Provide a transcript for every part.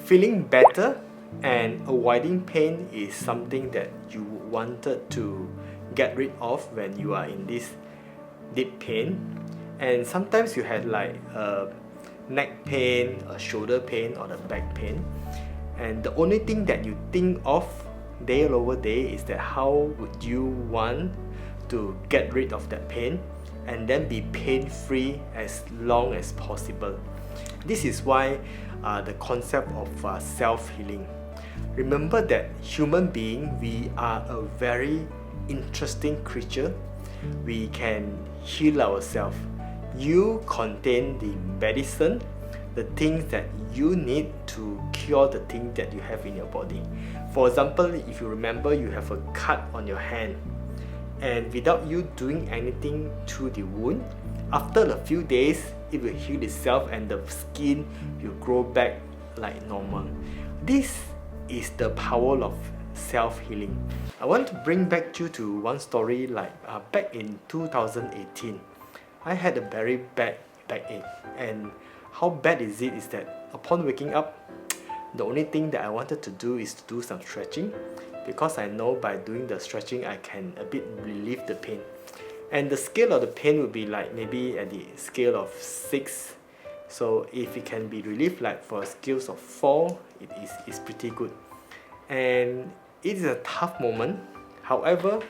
Feeling better and avoiding pain is something that you wanted to get rid of when you are in this deep pain. And sometimes you had like a neck pain, a shoulder pain, or a back pain, and the only thing that you think of day over day is that how would you want to get rid of that pain and then be pain-free as long as possible. This is why the concept of self-healing. Remember that human being, we are a very interesting creature. We can heal ourselves. You contain the medicine, the things that you need to cure the thing that you have in your body. For example, if you remember you have a cut on your hand, and without you doing anything to the wound, after a few days it will heal itself and the skin will grow back like normal. This is the power of self-healing. I want to bring back you to one story like back in 2018. I had a very bad backache, and how bad is it is that upon waking up, the only thing that I wanted to do is to do some stretching, because I know by doing the stretching I can a bit relieve the pain. And the scale of the pain would be like maybe at the scale of 6. So if it can be relieved like for a scale of 4, it is pretty good. And it is a tough moment. However,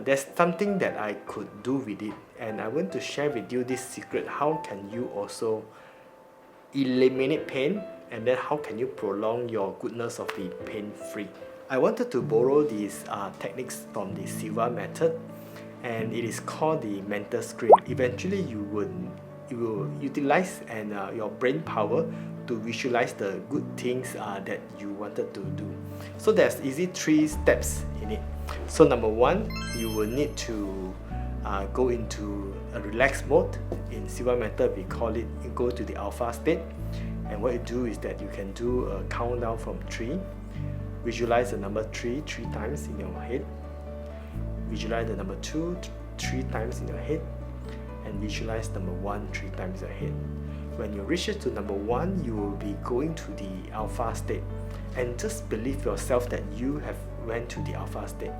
there's something that I could do with it, and I want to share with you this secret. How can you also eliminate pain, and then how can you prolong your goodness of the pain-free? I wanted to borrow these techniques from the Silva Method, and it is called the mental screen. Eventually you will utilize your brain power to visualize the good things that you wanted to do. So there's easy 3 steps in it. So number 1, you will need to go into a relaxed mode. In Silva Method we call it, you go to the alpha state, and what you do is that you can do a countdown from 3. Visualize the number 3 times in your head. Visualize the number 2 3 times in your head, and visualize number 1 3 times in your head. When you reach to number 1, you will be going to the alpha state, and just believe yourself that you have went to the alpha state,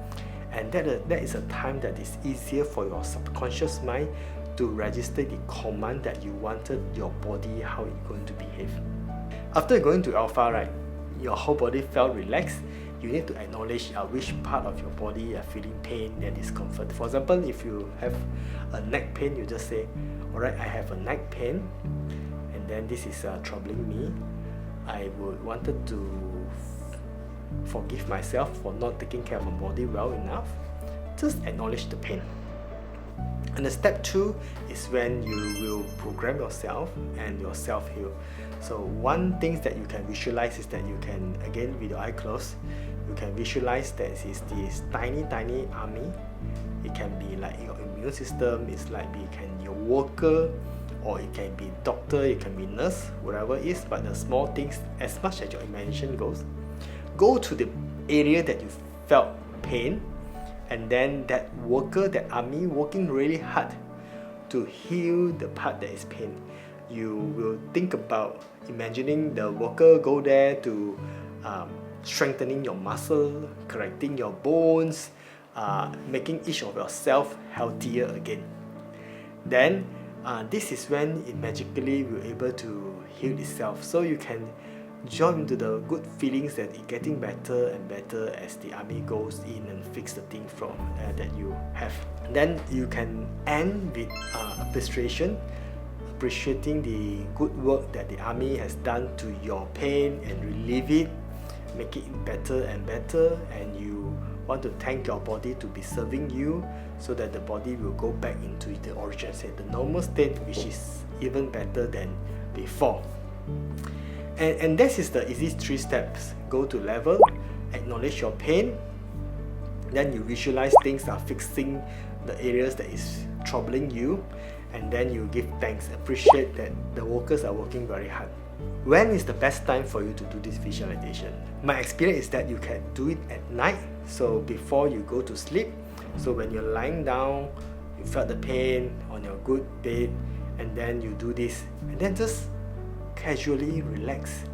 and that is a time that is easier for your subconscious mind to register the command that you wanted your body, how it's going to behave. After going to alpha, right, your whole body felt relaxed. You need to acknowledge which part of your body are feeling pain and discomfort. For example, if you have a neck pain, you just say, alright, I have a neck pain, and then this is troubling me. I would wanted to forgive myself for not taking care of my body well enough. Just acknowledge the pain. And the step 2 is when you will program yourself and your self-heal. So one thing that you can visualize is that you can, again with your eye closed, you can visualize that it's this tiny army. It can be like your immune system, it's like your worker, or it can be doctor, it can be nurse, whatever it is, but the small things, as much as your imagination goes. Go to the area that you felt pain, and then that worker, that army, working really hard to heal the part that is pain. You will think about imagining the worker go there to strengthening your muscle, correcting your bones, making each of yourself healthier again. Then this is when it magically will able to heal itself. So you can join into the good feelings that it's getting better and better as the army goes in and fix the thing from that you have. Then you can end with appreciation, appreciating the good work that the army has done to your pain and relieve it, make it better and better, and you want to thank your body to be serving you, so that the body will go back into the original state, the normal state, which is even better than before. And this is the easy 3 steps. Go to level, acknowledge your pain, then you visualize things are fixing the areas that is troubling you, and then you give thanks, appreciate that the workers are working very hard. When is the best time for you to do this visualization? My experience is that you can do it at night, so before you go to sleep. So when you're lying down, you felt the pain on your good bed, and then you do this, and then just casually relax.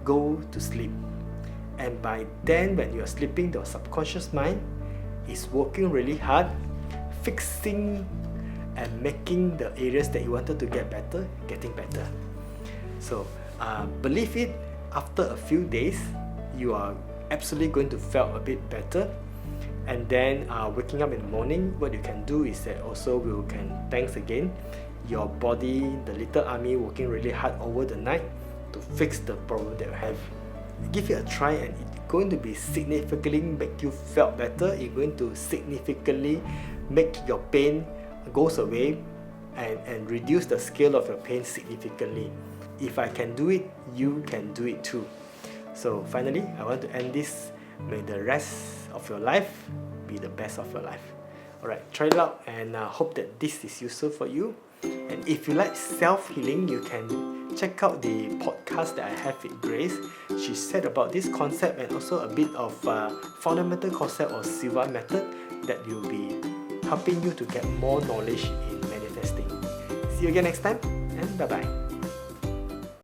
go to sleep. And by then, when you are sleeping, the subconscious mind is working really hard, fixing and making the areas that you wanted to get better, getting better. So believe it, after a few days, you are absolutely going to feel a bit better. And then waking up in the morning, what you can do is that also you can thanks again your body, the little army working really hard over the night to fix the problem that you have. Give it a try, and it's going to be significantly make you feel better. It's going to significantly make your pain goes away and reduce the scale of your pain significantly. If I can do it, you can do it too. So finally, I want to end this. May the rest of your life be the best of your life. Alright, try it out, and hope that this is useful for you. And if you like self-healing, you can check out the podcast that I have with Grace. She said about this concept and also a bit of fundamental concept of Silva Method that will be helping you to get more knowledge in manifesting. See you again next time, and bye-bye.